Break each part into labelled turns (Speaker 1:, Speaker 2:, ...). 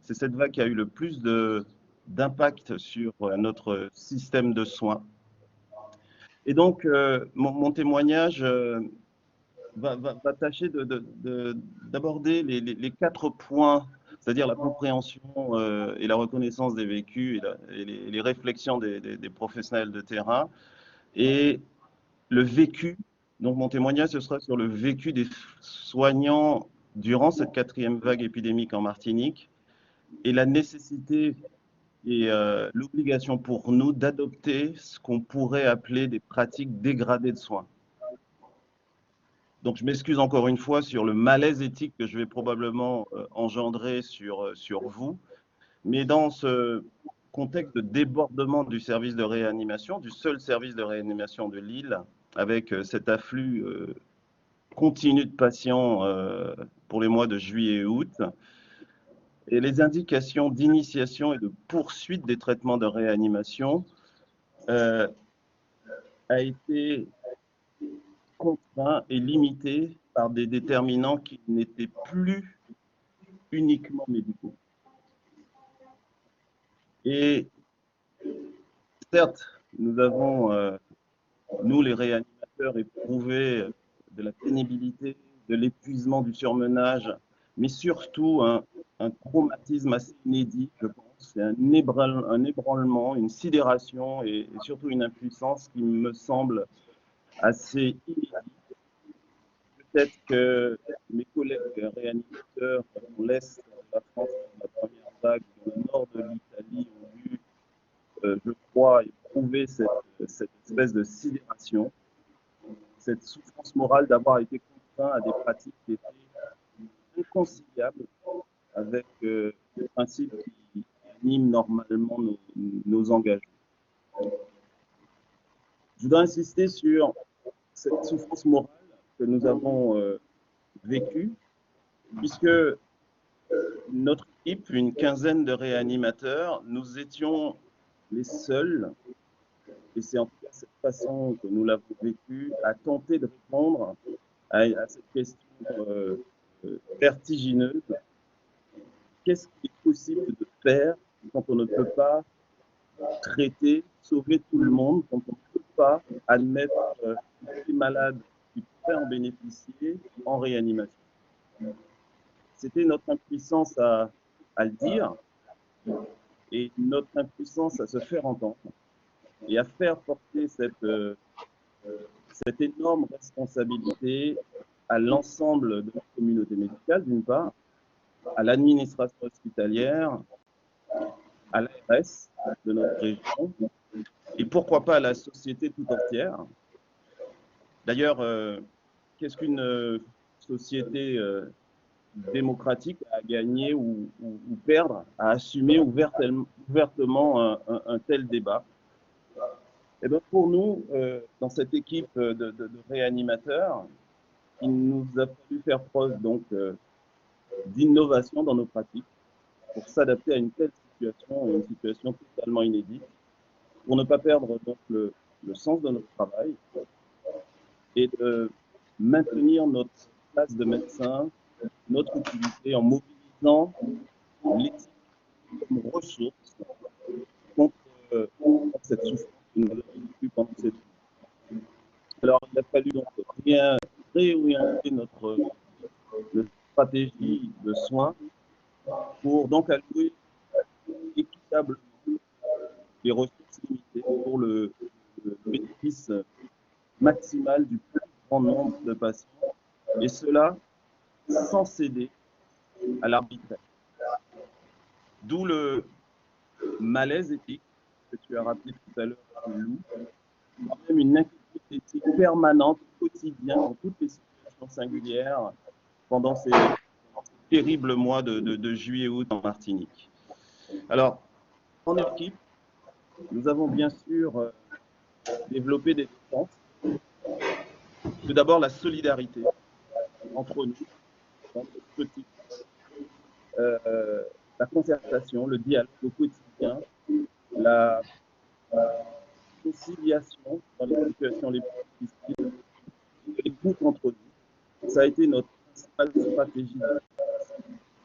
Speaker 1: C'est cette vague qui a eu le plus d'impact sur notre système de soins. Et donc, mon témoignage va tâcher d'aborder les 4 points, c'est-à-dire la compréhension et la reconnaissance des vécus et les réflexions des professionnels de terrain, et le vécu. Donc mon témoignage, ce sera sur le vécu des soignants durant cette 4e vague épidémique en Martinique, et la nécessité et l'obligation pour nous d'adopter ce qu'on pourrait appeler des pratiques dégradées de soins. Donc je m'excuse encore une fois sur le malaise éthique que je vais probablement engendrer sur vous, mais dans ce contexte de débordement du service de réanimation, du seul service de réanimation de Lille, avec cet afflux continu de patients pour les mois de juillet et août, et les indications d'initiation et de poursuite des traitements de réanimation a été contraint et limité par des déterminants qui n'étaient plus uniquement médicaux. Et certes, nous avons, nous les réanimateurs, éprouvé de la pénibilité, de l'épuisement, du surmenage, mais surtout un traumatisme assez inédit, je pense. C'est un ébranlement, une sidération et surtout une impuissance qui me semble assez inédite. Peut-être que mes collègues réanimateurs en l'est de la France, dans la première vague, dans le nord de l'Italie, ont dû, je crois, éprouver cette espèce de sidération, cette souffrance morale d'avoir été contraint à des pratiques qui étaient inconciliables avec les principes qui animent normalement nos engagements. Je voudrais insister sur cette souffrance morale que nous avons vécue, puisque notre équipe, une quinzaine de réanimateurs, nous étions les seuls, et c'est en tout cas cette façon que nous l'avons vécu, à tenter de répondre à cette question vertigineuse. Qu'est-ce qu'il est possible de faire quand on ne peut pas traiter, sauver tout le monde, quand on ne peut pas admettre les malades qui pourraient en bénéficier en réanimation? C'était notre impuissance à le dire et notre impuissance à se faire entendre et à faire porter cette énorme responsabilité à l'ensemble de la communauté médicale, d'une part, à l'administration hospitalière, à l'ARS de notre région, et pourquoi pas à la société tout entière. D'ailleurs, qu'est-ce qu'une société démocratique à gagner ou perdre, à assumer ouvertement un tel débat? Et bien pour nous, dans cette équipe de réanimateurs, il nous a fallu faire preuve donc d'innovation dans nos pratiques pour s'adapter à une telle situation, une situation totalement inédite, pour ne pas perdre donc le sens de notre travail et de maintenir notre place de médecin, notre utilité en mobilisant l'éthique comme ressource contre cette souffrance que nous avons vécue pendant cette vie. Alors, il a fallu donc réorienter notre stratégie de soins pour donc allouer équitablement les ressources limitées pour le bénéfice maximal du plus grand nombre de patients, et cela sans céder à l'arbitraire. D'où le malaise éthique que tu as rappelé tout à l'heure, Lou, quand même une inquiétude éthique permanente, quotidienne, dans toutes les situations singulières, pendant ces terribles mois de juillet-août en Martinique. Alors, en équipe, nous avons bien sûr développé des défenses. Tout d'abord, la solidarité entre nous, dans notre petit la concertation, le dialogue au quotidien, la conciliation dans les situations les plus difficiles, l'écoute entre nous. Ça a été notre principale stratégie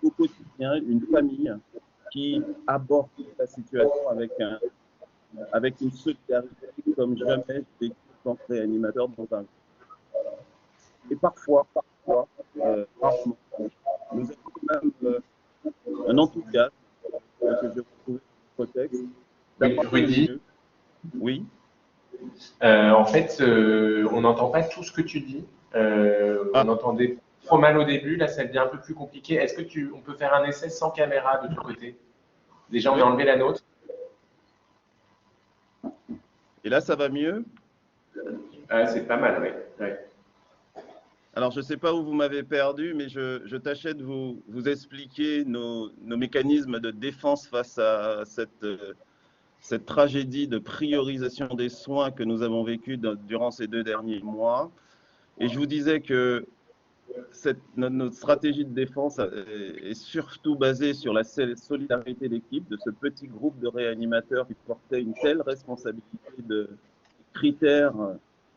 Speaker 1: au quotidien une famille qui aborde la situation avec une solidarité comme jamais j'ai vécu en tant que réanimateur dans un groupe. Et parfois, rarement, nous avons quand même un enthousiasme que je retrouvais dans votre texte
Speaker 2: Oui,
Speaker 1: d'apporter le
Speaker 2: Rudy,
Speaker 1: mieux. Oui.
Speaker 2: en fait, on n'entend pas tout ce que tu dis.
Speaker 1: Ah,
Speaker 2: On entendait trop mal au début, là ça devient un peu plus compliqué. Est-ce que on peut faire un essai sans caméra de ton côté? Déjà, on a
Speaker 1: oui.
Speaker 2: enlevé la nôtre.
Speaker 1: Et là, ça va mieux.
Speaker 2: C'est pas mal, oui. Ouais.
Speaker 1: Alors, je ne sais pas où vous m'avez perdu, mais je tâchais de vous expliquer nos mécanismes de défense face à cette tragédie de priorisation des soins que nous avons vécue durant ces 2 derniers mois. Et je vous disais que notre stratégie de défense est surtout basée sur la solidarité d'équipe, de ce petit groupe de réanimateurs qui portait une telle responsabilité de critères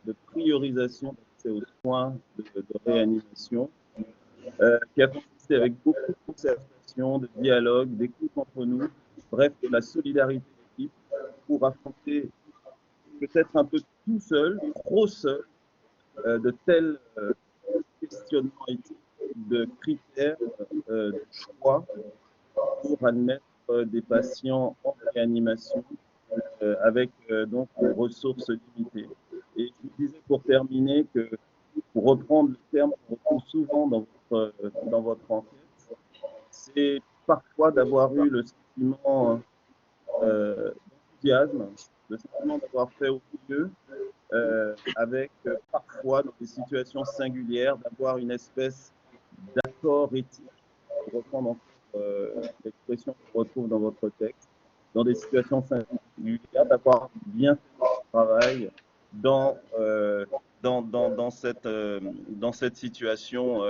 Speaker 1: de priorisation d'accès aux soins de réanimation, qui a consisté avec beaucoup de concertation, de dialogue, d'écoute entre nous, bref, de la solidarité d'équipe pour affronter peut-être un peu tout seul, trop seul, de tels questionnements éthiques, de critères, de choix pour admettre des patients en réanimation avec donc des ressources limitées. Et je vous disais pour terminer que, pour reprendre le terme qu'on retrouve souvent dans votre enquête, c'est parfois d'avoir eu le sentiment d'enthousiasme, le sentiment d'avoir fait au mieux, avec parfois dans des situations singulières, d'avoir une espèce d'accord éthique, pour reprendre encore l'expression qu'on retrouve dans votre texte, dans des situations singulières, d'avoir bien fait notre travail dans, dans cette situation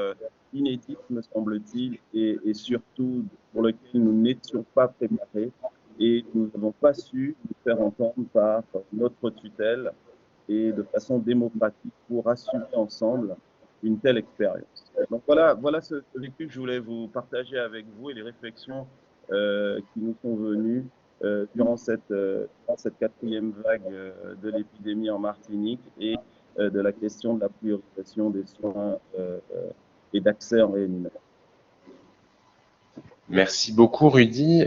Speaker 1: inédite, me semble-t-il, et surtout pour laquelle nous n'étions pas préparés et nous n'avons pas su nous faire entendre par notre tutelle et de façon démocratique pour assumer ensemble une telle expérience. Donc voilà ce vécu que je voulais vous partager avec vous et les réflexions qui nous sont venues durant cette quatrième vague de l'épidémie en Martinique et de la question de la priorisation des soins et d'accès en réanimation.
Speaker 2: Merci beaucoup, Rudy.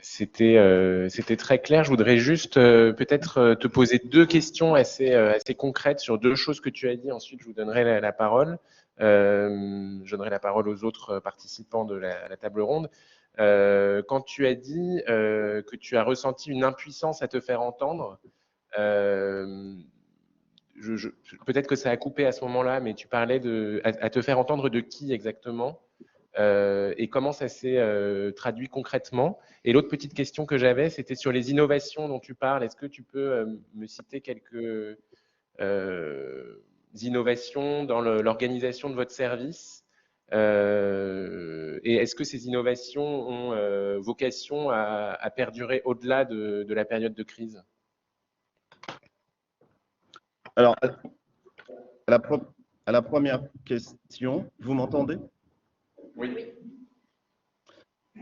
Speaker 2: C'était très clair. Je voudrais juste peut-être te poser 2 questions assez concrètes sur 2 choses que tu as dit. Ensuite, je vous donnerai la parole. Je donnerai la parole aux autres participants de la table ronde. Quand tu as dit que tu as ressenti une impuissance à te faire entendre, peut-être que ça a coupé à ce moment-là, mais tu parlais à te faire entendre de qui exactement? Et comment ça s'est traduit concrètement? Et l'autre petite question que j'avais, c'était sur les innovations dont tu parles. Est-ce que tu peux me citer quelques innovations dans l'organisation de votre service? Et est-ce que ces innovations ont vocation à perdurer au-delà de la période de crise?
Speaker 1: Alors, à la première question, vous m'entendez?
Speaker 2: Oui.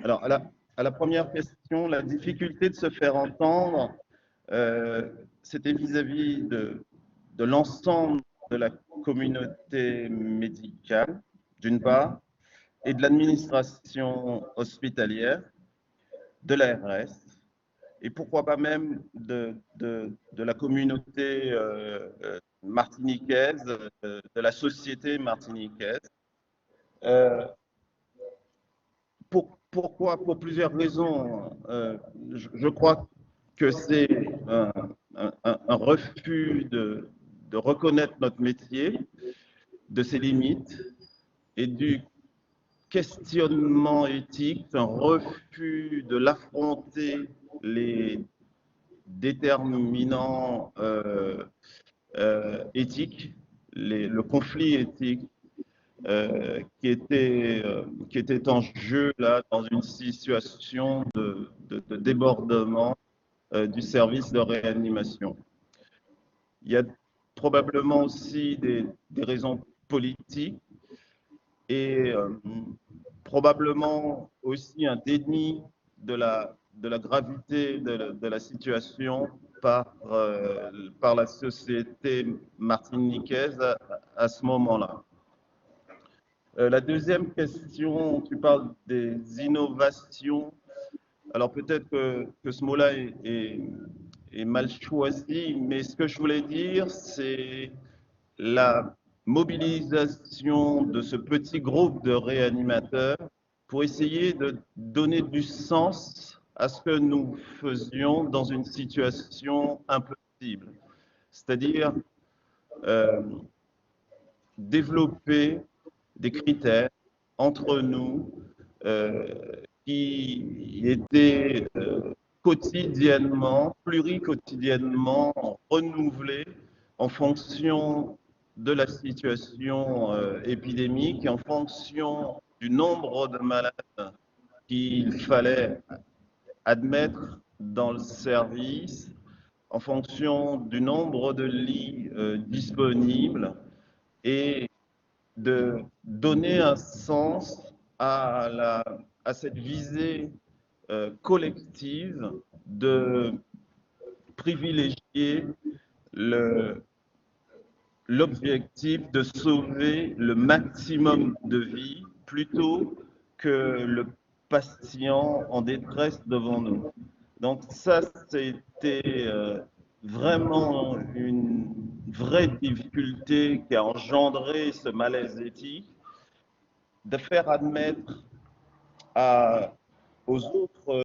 Speaker 1: Alors, à la première question, la difficulté de se faire entendre, c'était vis-à-vis de l'ensemble de la communauté médicale, d'une part, et de l'administration hospitalière, de l'ARS, et pourquoi pas même de la communauté martiniquaise, de la société martiniquaise. Pourquoi? Pour plusieurs raisons. Je crois que c'est un refus de reconnaître notre métier, de ses limites et du questionnement éthique, un refus de l'affronter les déterminants éthiques, le conflit éthique qui était en jeu là dans une situation de débordement du service de réanimation. Il y a probablement aussi des raisons politiques et probablement aussi un déni de la gravité de la situation par la société martiniquaise à ce moment-là. La deuxième question, tu parles des innovations. Alors peut-être que ce mot-là est mal choisi, mais ce que je voulais dire, c'est la mobilisation de ce petit groupe de réanimateurs pour essayer de donner du sens à ce que nous faisions dans une situation impossible. C'est-à-dire développer des critères entre nous qui étaient quotidiennement, pluriquotidiennement renouvelés en fonction de la situation épidémique, en fonction du nombre de malades qu'il fallait admettre dans le service, en fonction du nombre de lits disponibles et de donner un sens à cette visée collective de privilégier l'objectif de sauver le maximum de vies plutôt que le patient en détresse devant nous. Donc ça, c'était vraiment une vraie difficulté qui a engendré ce malaise éthique, de faire admettre aux autres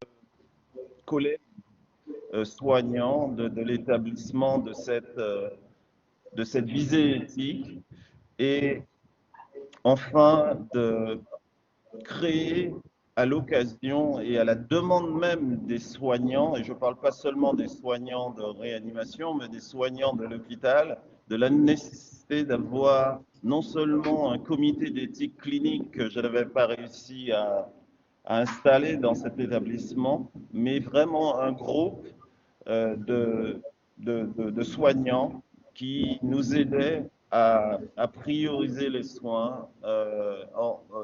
Speaker 1: collègues soignants de l'établissement de cette visée éthique et enfin de créer à l'occasion et à la demande même des soignants, et je ne parle pas seulement des soignants de réanimation, mais des soignants de l'hôpital, de la nécessité d'avoir non seulement un comité d'éthique clinique que je n'avais pas réussi à installer dans cet établissement, mais vraiment un groupe de soignants qui nous aidaient à prioriser les soins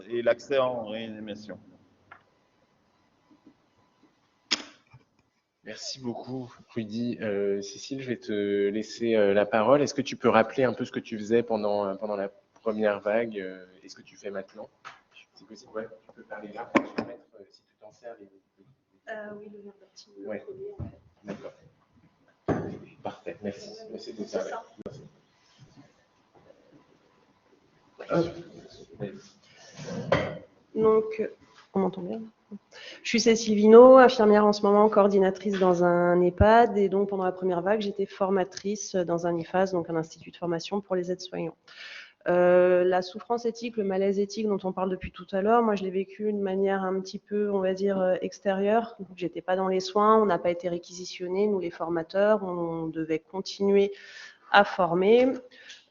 Speaker 1: et l'accès en réanimation.
Speaker 2: Merci beaucoup, Rudy. Cécile, je vais te laisser la parole. Est-ce que tu peux rappeler un peu ce que tu faisais pendant la première vague et ce que tu fais maintenant? C'est possible, ouais, tu peux parler là. Je vais mettre, si tu t'en sers,
Speaker 3: oui, le verbatim.
Speaker 2: Ouais. D'accord. Parfait, merci. Merci de ça.
Speaker 3: Donc, on m'entend bien? Je suis Cécile Vinault, infirmière en ce moment, coordinatrice dans un EHPAD, et donc pendant la première vague, j'étais formatrice dans un IFAS, donc un institut de formation pour les aides-soignants. La souffrance éthique, le malaise éthique dont on parle depuis tout à l'heure, moi je l'ai vécu de manière un petit peu, on va dire, extérieure. J'étais pas dans les soins, on n'a pas été réquisitionnés, nous les formateurs, on devait continuer à former.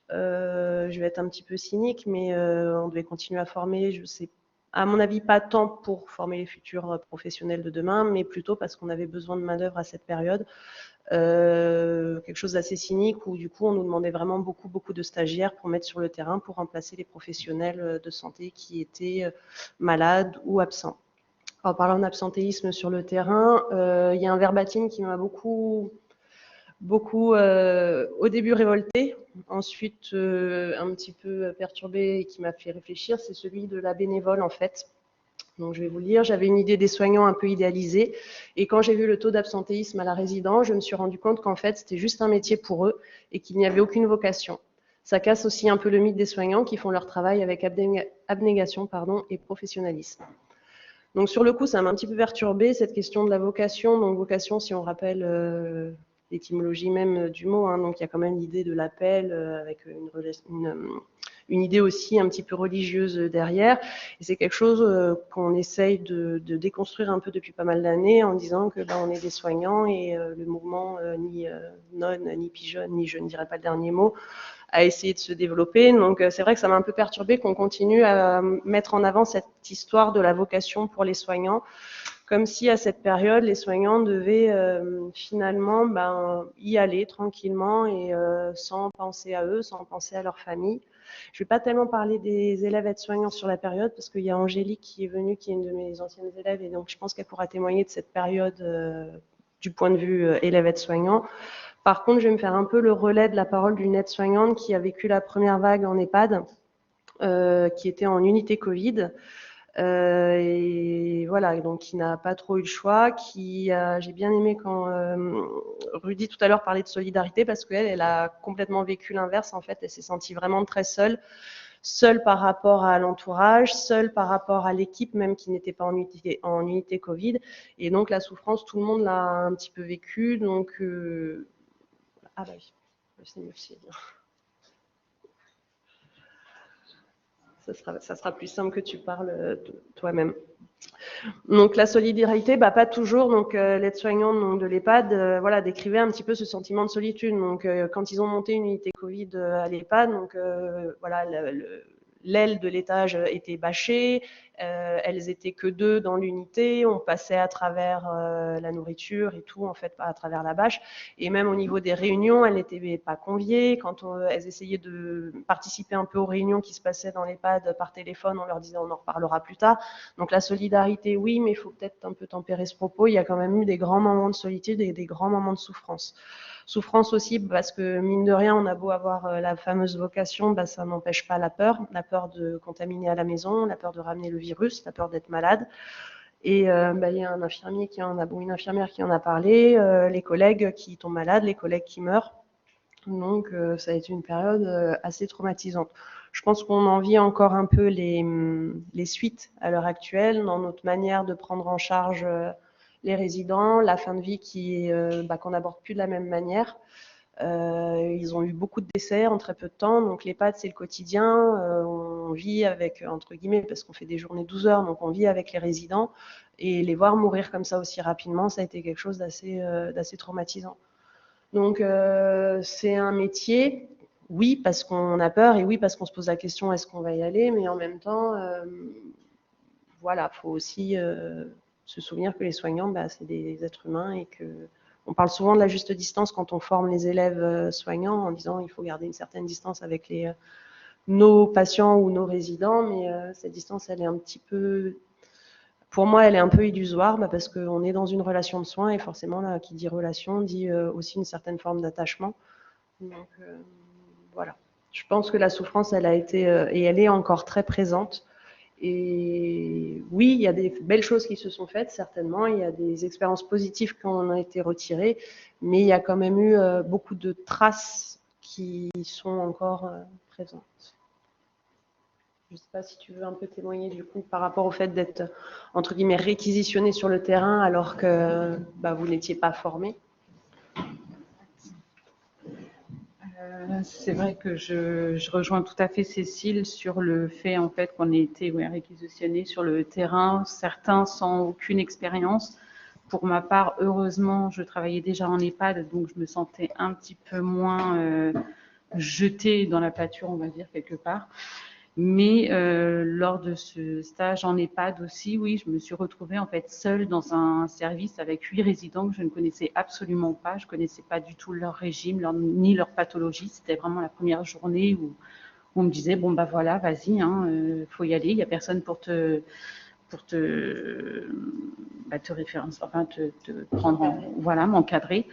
Speaker 3: Je vais être un petit peu cynique, mais on devait continuer à former, je sais, à mon avis, pas tant pour former les futurs professionnels de demain, mais plutôt parce qu'on avait besoin de main-d'œuvre à cette période. Quelque chose d'assez cynique où du coup on nous demandait vraiment beaucoup de stagiaires pour mettre sur le terrain pour remplacer les professionnels de santé qui étaient malades ou absents. En parlant d'absentéisme sur le terrain, il y a un verbatim qui m'a beaucoup au début révolté, ensuite un petit peu perturbé et qui m'a fait réfléchir, c'est celui de la bénévole en fait. Donc je vais vous le lire, j'avais une idée des soignants un peu idéalisée et quand j'ai vu le taux d'absentéisme à la résidence, je me suis rendu compte qu'en fait c'était juste un métier pour eux et qu'il n'y avait aucune vocation. Ça casse aussi un peu le mythe des soignants qui font leur travail avec abnégation et professionnalisme. Donc sur le coup, ça m'a un petit peu perturbé cette question de la vocation. Donc vocation, si on rappelle l'étymologie même du mot, hein, donc il y a quand même l'idée de l'appel avec une idée aussi un petit peu religieuse derrière. Et c'est quelque chose qu'on essaye de déconstruire un peu depuis pas mal d'années en disant que on est des soignants et le mouvement ni non, ni pigeonne, ni je ne dirais pas le dernier mot, a essayé de se développer. Donc c'est vrai que ça m'a un peu perturbé qu'on continue à mettre en avant cette histoire de la vocation pour les soignants, comme si à cette période, les soignants devaient finalement y aller tranquillement et sans penser à eux, sans penser à leur famille. Je ne vais pas tellement parler des élèves aides-soignants sur la période, parce qu'il y a Angélique qui est venue, qui est une de mes anciennes élèves, et donc je pense qu'elle pourra témoigner de cette période du point de vue élève aide-soignant. Par contre, je vais me faire un peu le relais de la parole d'une aide-soignante qui a vécu la première vague en EHPAD, qui était en unité Covid. Et voilà, donc qui n'a pas trop eu le choix, j'ai bien aimé quand Rudy tout à l'heure parlait de solidarité, parce qu'elle, elle a complètement vécu l'inverse, en fait, elle s'est sentie vraiment très seule par rapport à l'entourage, seule par rapport à l'équipe même qui n'était pas en unité Covid, et donc la souffrance, tout le monde l'a un petit peu vécu, donc ah bah oui, c'est mieux, c'est bien. Ça sera plus simple que tu parles toi-même. Donc la solidarité, bah, pas toujours. Donc l'aide-soignante de l'EHPAD, voilà, décrivait un petit peu ce sentiment de solitude. Donc quand ils ont monté une unité Covid à l'EHPAD, donc voilà, l'aile de l'étage était bâchée, elles étaient que 2 dans l'unité, on passait à travers la nourriture et tout, en fait, pas à travers la bâche. Et même au niveau des réunions, elles n'étaient pas conviées. Quand elles essayaient de participer un peu aux réunions qui se passaient dans l'EHPAD par téléphone, on leur disait on en reparlera plus tard. Donc la solidarité, oui, mais il faut peut-être un peu tempérer ce propos. Il y a quand même eu des grands moments de solitude et des grands moments de souffrance. Souffrance aussi parce que, mine de rien, on a beau avoir la fameuse vocation, bah, ça n'empêche pas la peur de contaminer à la maison, la peur de ramener le virus, la peur d'être malade. Et bah, il y a un infirmier une infirmière qui en a parlé, les collègues qui tombent malades, les collègues qui meurent. Donc ça a été une période assez traumatisante. Je pense qu'on en vit encore un peu les suites à l'heure actuelle dans notre manière de prendre en charge les résidents, la fin de vie qu'on n'aborde plus de la même manière. Ils ont eu beaucoup de décès en très peu de temps, donc l'EHPAD c'est le quotidien, on vit avec, entre guillemets, parce qu'on fait des journées 12 heures, donc on vit avec les résidents, et les voir mourir comme ça aussi rapidement, ça a été quelque chose d'assez traumatisant. Donc c'est un métier, oui parce qu'on a peur, et oui parce qu'on se pose la question est-ce qu'on va y aller, mais en même temps, voilà, il faut aussi se souvenir que les soignants, bah, c'est des êtres humains, et que on parle souvent de la juste distance quand on forme les élèves soignants en disant il faut garder une certaine distance avec nos patients ou nos résidents, mais cette distance, elle est un petit peu, pour moi, elle est un peu illusoire, bah, parce qu'on est dans une relation de soins, et forcément, là, qui dit relation, dit aussi une certaine forme d'attachement. Donc voilà. Je pense que la souffrance, elle a été et elle est encore très présente. Et oui, il y a des belles choses qui se sont faites, certainement. Il y a des expériences positives qui en ont été retirées, mais il y a quand même eu beaucoup de traces qui sont encore présentes. Je ne sais pas si tu veux un peu témoigner du coup par rapport au fait d'être, entre guillemets, réquisitionné sur le terrain alors que bah, vous n'étiez pas formé.
Speaker 4: C'est vrai que je rejoins tout à fait Cécile sur le fait en fait qu'on ait été réquisitionnés sur le terrain, certains sans aucune expérience. Pour ma part, heureusement, je travaillais déjà en EHPAD, donc je me sentais un petit peu moins jetée dans la pâture, on va dire, quelque part. Mais lors de ce stage en EHPAD aussi, oui, je me suis retrouvée en fait seule dans un service avec 8 résidents que je ne connaissais absolument pas. Je ne connaissais pas du tout leur régime, ni leur pathologie. C'était vraiment la première journée où on me disait bon bah voilà, vas-y, faut y aller. Il n'y a personne pour te référencer, enfin te prendre, voilà, m'encadrer.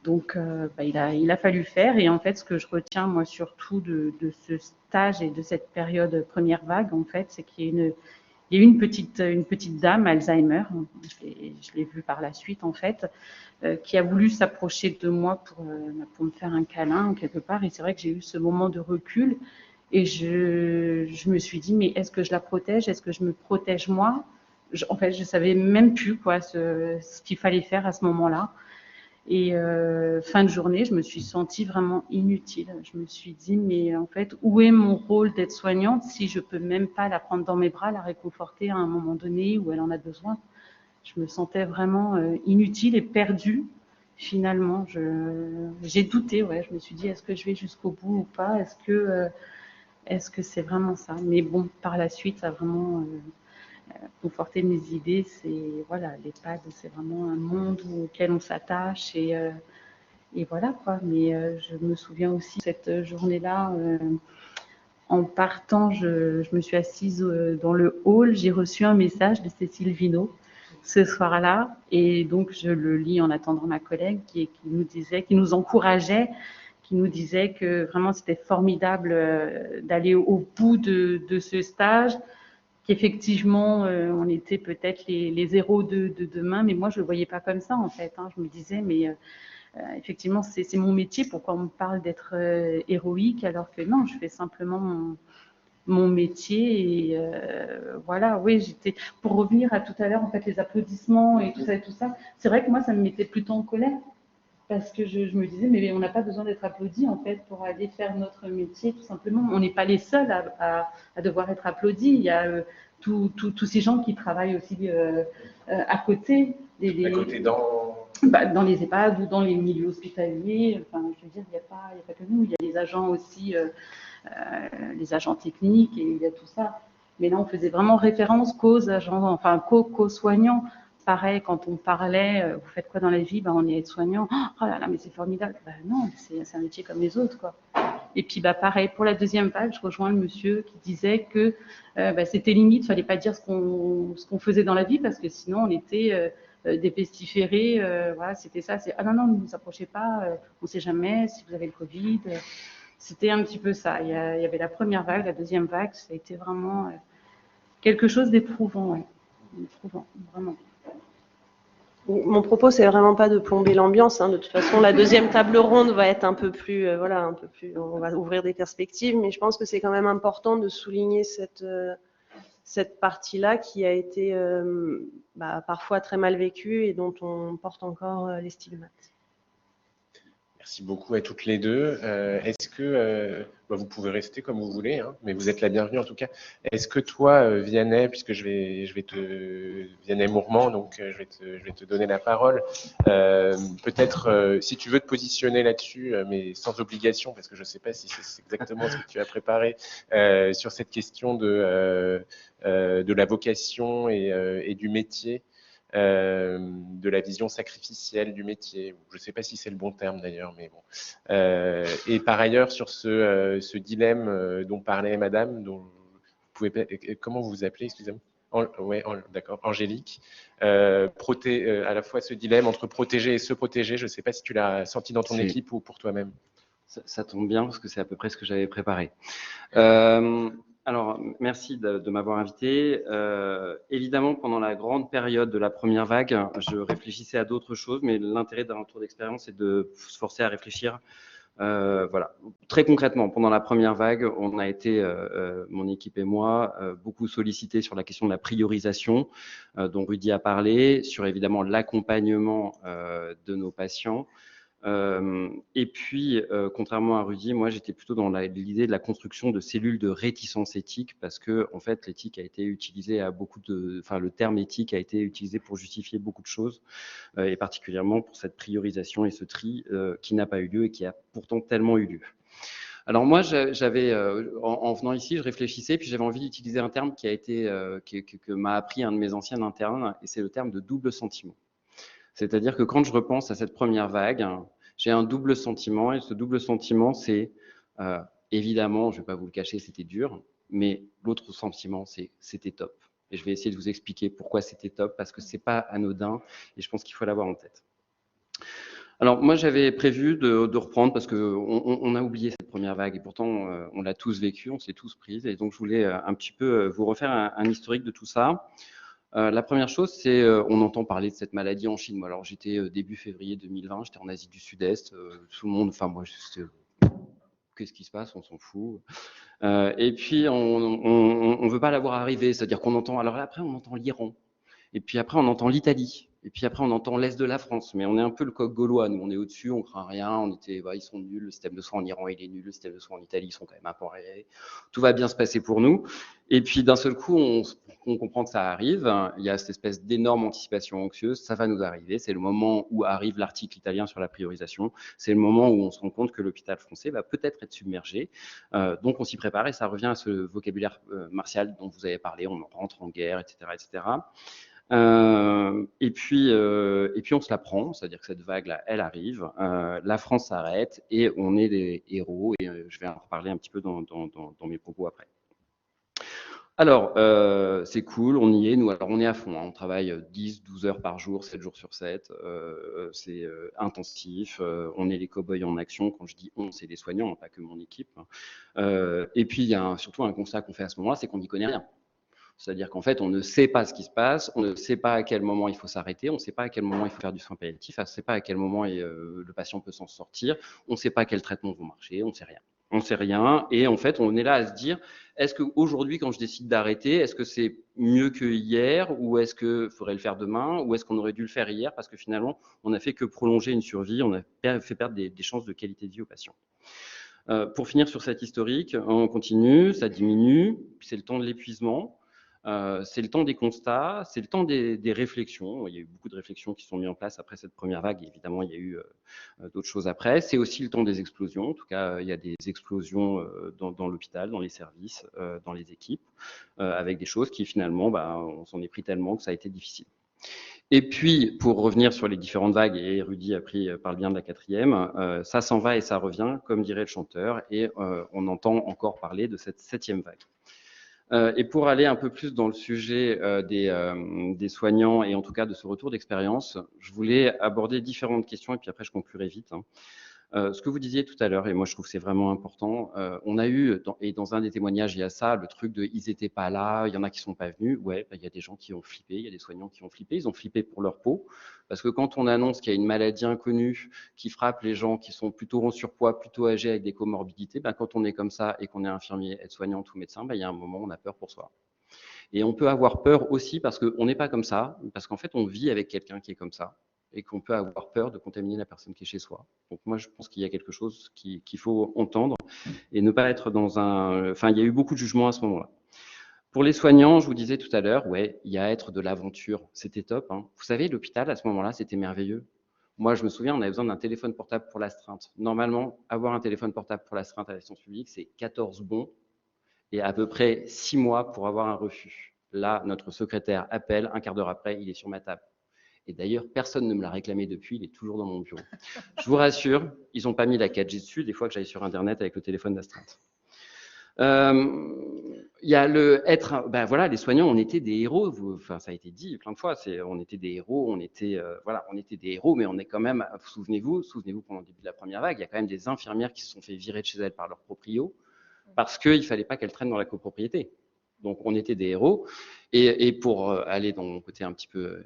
Speaker 4: Donc, il a fallu faire. Et en fait, ce que je retiens, moi, surtout de ce stage et de cette période première vague, en fait, c'est qu'il y a eu une petite dame, Alzheimer, je l'ai vue par la suite, en fait, qui a voulu s'approcher de moi pour me faire un câlin, quelque part. Et c'est vrai que j'ai eu ce moment de recul. Et je me suis dit, mais est-ce que je la protège? Est-ce que je me protège moi? En fait, je savais même plus quoi ce qu'il fallait faire à ce moment-là. Et fin de journée, je me suis sentie vraiment inutile. Je me suis dit, mais en fait, où est mon rôle d'être soignante si je peux même pas la prendre dans mes bras, la réconforter à un moment donné où elle en a besoin? Je me sentais vraiment inutile et perdue. Finalement, j'ai douté. Ouais, je me suis dit, est-ce que je vais jusqu'au bout ou pas? Est-ce que c'est vraiment ça? Mais bon, par la suite, ça a vraiment conforter mes idées. C'est voilà, l'EHPAD, c'est vraiment un monde auquel on s'attache et voilà quoi. Mais je me souviens aussi de cette journée-là en partant, je me suis assise dans le hall. J'ai reçu un message de Cécile Vinot ce soir-là, et donc je le lis en attendant ma collègue qui nous disait, qui nous encourageait, qui nous disait que vraiment c'était formidable d'aller au bout de ce stage, qu'effectivement on était peut-être les héros de demain, mais moi je le voyais pas comme ça en fait. Hein. Je me disais mais effectivement c'est mon métier, pourquoi on me parle d'être héroïque alors que non, je fais simplement mon métier et voilà, oui, j'étais pour revenir à tout à l'heure en fait les applaudissements et tout ça, c'est vrai que moi ça me mettait plutôt en colère parce que je me disais mais on n'a pas besoin d'être applaudi en fait pour aller faire notre métier tout simplement, on n'est pas les seuls à devoir être applaudis, il y a tous ces gens qui travaillent aussi à côté
Speaker 2: à côté dans
Speaker 4: dans les EHPAD ou dans les milieux hospitaliers, enfin je veux dire il n'y a pas que nous, il y a les agents aussi les agents techniques et il y a tout ça. Mais là, on faisait vraiment référence qu'aux agents, enfin qu'aux soignants. Pareil, quand on parlait, vous faites quoi dans la vie? Ben, on est aide-soignant. Oh là là, mais c'est formidable. Ben, non, c'est un métier comme les autres, quoi. Et puis, bah, pareil, pour la deuxième vague, je rejoins le monsieur qui disait que c'était limite, il ne fallait pas dire ce qu'on faisait dans la vie parce que sinon, on était des pestiférés. Voilà, c'était ça. Ah non, non, ne vous approchez pas. On ne sait jamais si vous avez le Covid. C'était un petit peu ça. Il y avait la première vague, la deuxième vague, ça a été vraiment quelque chose d'éprouvant, ouais. Éprouvant, vraiment.
Speaker 3: Mon propos, c'est vraiment pas de plomber l'ambiance. Hein. De toute façon, la deuxième table ronde va être un peu plus, voilà, un peu plus. On va ouvrir des perspectives, mais je pense que c'est quand même important de souligner cette partie-là qui a été parfois très mal vécue et dont on porte encore les stigmates.
Speaker 2: Merci beaucoup à toutes les deux. Est-ce que vous pouvez rester comme vous voulez, hein, mais vous êtes la bienvenue en tout cas. Est-ce que toi, Vianney, puisque Vianney Mourmand, donc je vais te donner la parole. Peut-être si tu veux te positionner là-dessus, mais sans obligation, parce que je ne sais pas si c'est exactement ce que tu as préparé sur cette question de la vocation et du métier. De la vision sacrificielle du métier. Je ne sais pas si c'est le bon terme d'ailleurs, mais bon. Et par ailleurs, sur ce dilemme dont parlait Madame, comment vous vous appelez, excusez-moi? Oui, d'accord, Angélique. À la fois ce dilemme entre protéger et se protéger, je ne sais pas si tu l'as senti dans ton équipe ou pour toi-même.
Speaker 5: Ça tombe bien parce que c'est à peu près ce que j'avais préparé. Alors, merci de m'avoir invité. Évidemment, pendant la grande période de la première vague, je réfléchissais à d'autres choses, mais l'intérêt d'un retour d'expérience, c'est de se forcer à réfléchir. Voilà. Très concrètement, pendant la première vague, on a été, mon équipe et moi, beaucoup sollicités sur la question de la priorisation, dont Rudy a parlé, sur évidemment l'accompagnement de nos patients. Et puis, contrairement à Rudy, moi, j'étais plutôt dans l'idée de la construction de cellules de réticence éthique parce que, en fait, l'éthique a été utilisée le terme éthique a été utilisé pour justifier beaucoup de choses, et particulièrement pour cette priorisation et ce tri qui n'a pas eu lieu et qui a pourtant tellement eu lieu. Alors moi, j'avais, en venant ici, je réfléchissais, puis j'avais envie d'utiliser un terme qui a été, que m'a appris un de mes anciens internes, et c'est le terme de double sentiment. C'est-à-dire que quand je repense à cette première vague, j'ai un double sentiment, et ce double sentiment, c'est évidemment, je ne vais pas vous le cacher, c'était dur, mais l'autre sentiment, c'était top. Et je vais essayer de vous expliquer pourquoi c'était top, parce que ce n'est pas anodin, et je pense qu'il faut l'avoir en tête. Alors moi, j'avais prévu de reprendre, parce qu'on a oublié cette première vague, et pourtant, on l'a tous vécu, on s'est tous pris, et donc je voulais un petit peu vous refaire un historique de tout ça. La première chose, c'est on entend parler de cette maladie en Chine. Moi, alors, j'étais début février 2020, j'étais en Asie du Sud-Est. Tout le monde, enfin moi, qu'est-ce qui se passe? On s'en fout. Et puis, on ne veut pas la voir arriver. C'est-à-dire qu'on entend, alors après, on entend l'Iran. Et puis après, on entend l'Italie. Et puis après, on entend l'Est de la France. Mais on est un peu le coq gaulois. Nous, on est au-dessus, on craint rien. Ils sont nuls. Le système de soins en Iran, il est nul. Le système de soins en Italie, ils sont quand même un peu réels. Tout va bien se passer pour nous. Et puis, d'un seul coup, on comprend que ça arrive. Il y a cette espèce d'énorme anticipation anxieuse. Ça va nous arriver. C'est le moment où arrive l'article italien sur la priorisation. C'est le moment où on se rend compte que l'hôpital français va peut-être être submergé. Donc, on s'y prépare et ça revient à ce vocabulaire martial dont vous avez parlé. On rentre en guerre, etc., etc. Et puis on se la prend, c'est-à-dire que cette vague-là, elle arrive, la France s'arrête et on est des héros, et je vais en reparler un petit peu dans mes propos après. Alors, c'est cool, on y est, nous, alors on est à fond, hein, on travaille 10-12 heures par jour, 7 jours sur 7, c'est intensif, on est les cow-boys en action. Quand je dis on, c'est les soignants, pas que mon équipe. Et puis, il y a surtout un constat qu'on fait à ce moment-là, c'est qu'on n'y connaît rien. C'est-à-dire qu'en fait, on ne sait pas ce qui se passe, on ne sait pas à quel moment il faut s'arrêter, on ne sait pas à quel moment il faut faire du soin palliatif, on ne sait pas à quel moment le patient peut s'en sortir, on ne sait pas quels traitements vont marcher, on ne sait rien. On ne sait rien, et en fait, on est là à se dire, est-ce qu'aujourd'hui, quand je décide d'arrêter, est-ce que c'est mieux que hier, ou est-ce qu'il faudrait le faire demain, ou est-ce qu'on aurait dû le faire hier, parce que finalement, on n'a fait que prolonger une survie, on a fait perdre des chances de qualité de vie aux patients. Pour finir sur cette historique, on continue, ça diminue, c'est le temps de l'épuisement. C'est le temps des constats, c'est le temps des réflexions. Il y a eu beaucoup de réflexions qui sont mises en place après cette première vague. Évidemment, il y a eu d'autres choses après. C'est aussi le temps des explosions. En tout cas, il y a des explosions dans l'hôpital, dans les services, dans les équipes, avec des choses qui finalement, on s'en est pris tellement que ça a été difficile. Et puis, pour revenir sur les différentes vagues, et Rudy parle bien de la quatrième, ça s'en va et ça revient, comme dirait le chanteur, et on entend encore parler de cette 7e vague. Et pour aller un peu plus dans le sujet des soignants, et en tout cas de ce retour d'expérience, je voulais aborder différentes questions, et puis après je conclurai vite. Ce que vous disiez tout à l'heure, et moi je trouve que c'est vraiment important, on a eu, et dans un des témoignages, il y a ça, le truc de « ils n'étaient pas là, il y en a qui ne sont pas venus ». Ouais, il y a des gens qui ont flippé, il y a des soignants qui ont flippé, ils ont flippé pour leur peau, parce que quand on annonce qu'il y a une maladie inconnue qui frappe les gens qui sont plutôt en surpoids, plutôt âgés, avec des comorbidités, quand on est comme ça et qu'on est infirmier, aide-soignant ou médecin, il y a un moment où on a peur pour soi. Et on peut avoir peur aussi parce qu'on n'est pas comme ça, parce qu'en fait on vit avec quelqu'un qui est comme ça, et qu'on peut avoir peur de contaminer la personne qui est chez soi. Donc moi, je pense qu'il y a quelque chose qu'il faut entendre et ne pas être dans un... Enfin, il y a eu beaucoup de jugements à ce moment-là. Pour les soignants, je vous disais tout à l'heure, ouais, il y a être de l'aventure. C'était top, hein. Vous savez, l'hôpital, à ce moment-là, c'était merveilleux. Moi, je me souviens, on avait besoin d'un téléphone portable pour l'astreinte. Normalement, avoir un téléphone portable pour l'astreinte à la science publique, c'est 14 bons et à peu près 6 mois pour avoir un refus. Là, notre secrétaire appelle, un quart d'heure après, il est sur ma table. Et d'ailleurs, personne ne me l'a réclamé depuis, il est toujours dans mon bureau. Je vous rassure, ils n'ont pas mis la 4G dessus, des fois que j'aille sur Internet avec le téléphone d'astreinte. Il y a le être, voilà, les soignants, on était des héros, enfin, ça a été dit plein de fois, on était des héros, on était des héros, mais on est quand même, souvenez-vous, pendant le début de la première vague, il y a quand même des infirmières qui se sont fait virer de chez elles par leur proprio, parce qu'il ne fallait pas qu'elles traînent dans la copropriété. Donc, on était des héros. Et pour aller dans mon côté un petit peu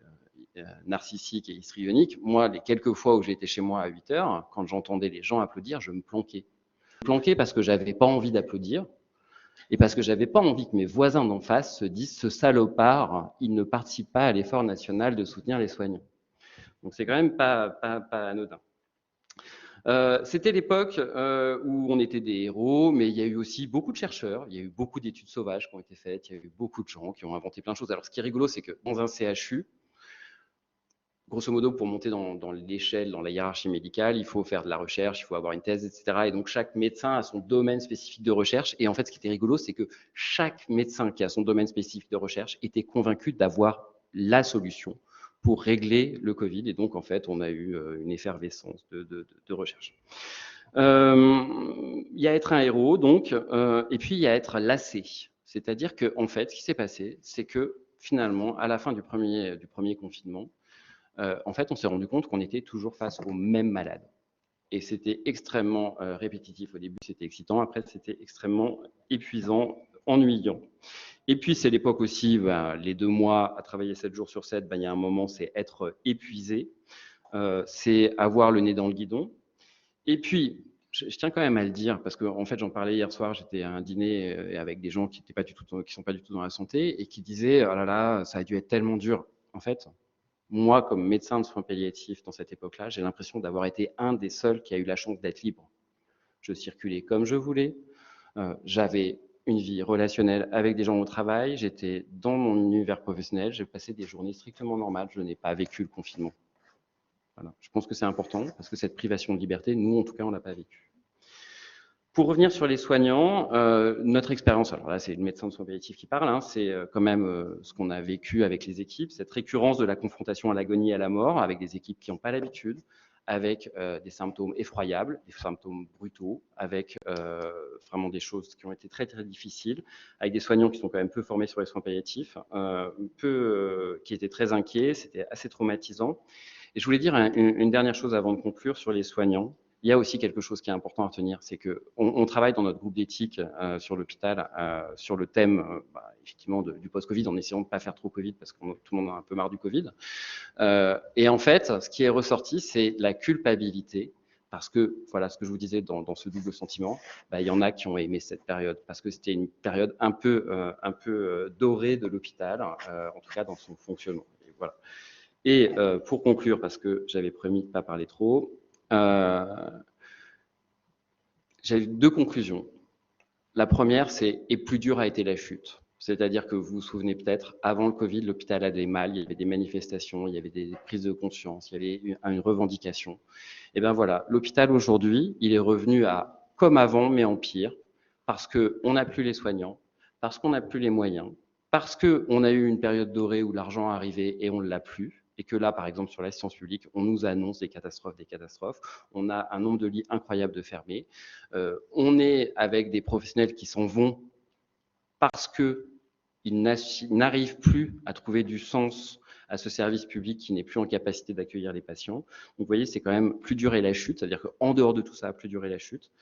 Speaker 5: narcissique et histrionique, moi, les quelques fois où j'étais chez moi à 8 heures, quand j'entendais les gens applaudir, je me planquais. Je me planquais parce que j'avais pas envie d'applaudir et parce que j'avais pas envie que mes voisins d'en face se disent « ce salopard, il ne participe pas à l'effort national de soutenir les soignants ». Donc, c'est quand même pas anodin. C'était l'époque où on était des héros, mais il y a eu aussi beaucoup de chercheurs, il y a eu beaucoup d'études sauvages qui ont été faites, il y a eu beaucoup de gens qui ont inventé plein de choses. Alors, ce qui est rigolo, c'est que dans un CHU, grosso modo, pour monter dans l'échelle, dans la hiérarchie médicale, il faut faire de la recherche, il faut avoir une thèse, etc. Et donc, chaque médecin a son domaine spécifique de recherche. Et en fait, ce qui était rigolo, c'est que chaque médecin qui a son domaine spécifique de recherche était convaincu d'avoir la solution pour régler le Covid. Et donc, en fait, on a eu une effervescence de recherche. Il y a être un héros, donc, et puis il y a être lassé. C'est-à-dire qu'en fait, ce qui s'est passé, c'est que finalement, à la fin du premier confinement, en fait, on s'est rendu compte qu'on était toujours face aux mêmes malades. Et c'était extrêmement répétitif. Au début, c'était excitant. Après, c'était extrêmement épuisant, ennuyant. Et puis, c'est l'époque aussi, les 2 mois à travailler 7 jours sur 7, il y a un moment, c'est être épuisé. C'est avoir le nez dans le guidon. Et puis, je tiens quand même à le dire, parce qu'en fait, j'en parlais hier soir, j'étais à un dîner avec des gens qui ne sont pas du tout dans la santé et qui disaient « oh là là, ça a dû être tellement dur ». En fait, moi, comme médecin de soins palliatifs dans cette époque-là, j'ai l'impression d'avoir été un des seuls qui a eu la chance d'être libre. Je circulais comme je voulais, j'avais une vie relationnelle avec des gens au travail, j'étais dans mon univers professionnel, j'ai passé des journées strictement normales, je n'ai pas vécu le confinement. Voilà. Je pense que c'est important parce que cette privation de liberté, nous, en tout cas, on ne l'a pas vécu. Pour revenir sur les soignants, notre expérience, alors là c'est le médecin de soins palliatifs qui parle, hein, c'est quand même ce qu'on a vécu avec les équipes, cette récurrence de la confrontation à l'agonie et à la mort avec des équipes qui n'ont pas l'habitude, avec des symptômes effroyables, des symptômes brutaux, avec vraiment des choses qui ont été très très difficiles, avec des soignants qui sont quand même peu formés sur les soins palliatifs, qui étaient très inquiets, c'était assez traumatisant. Et je voulais dire une dernière chose avant de conclure sur les soignants. Il y a aussi quelque chose qui est important à retenir, c'est qu'on travaille dans notre groupe d'éthique sur l'hôpital sur le thème effectivement du post-Covid, en essayant de ne pas faire trop Covid parce que tout le monde a un peu marre du Covid. Et en fait, ce qui est ressorti, c'est la culpabilité. Parce que, voilà ce que je vous disais dans ce double sentiment, il y en a qui ont aimé cette période, parce que c'était une période un peu dorée de l'hôpital, en tout cas dans son fonctionnement. Et voilà. Et pour conclure, parce que j'avais promis de ne pas parler trop, j'ai eu 2 conclusions. La première, c'est « et plus dur a été la chute ». C'est-à-dire que vous vous souvenez peut-être, avant le Covid, l'hôpital allait mal, il y avait des manifestations, il y avait des prises de conscience, il y avait une revendication. Et bien voilà, l'hôpital aujourd'hui, il est revenu à comme avant, mais en pire, parce qu'on n'a plus les soignants, parce qu'on n'a plus les moyens, parce qu'on a eu une période dorée où l'argent arrivait et on ne l'a plus. Et que là, par exemple, sur l'assistance publique, on nous annonce des catastrophes. On a un nombre de lits incroyable de fermés. On est avec des professionnels qui s'en vont parce qu'ils n'arrivent plus à trouver du sens à ce service public qui n'est plus en capacité d'accueillir les patients. Donc, vous voyez, c'est quand même plus dur est la chute, c'est-à-dire qu'en dehors de tout ça, plus dur est la chute.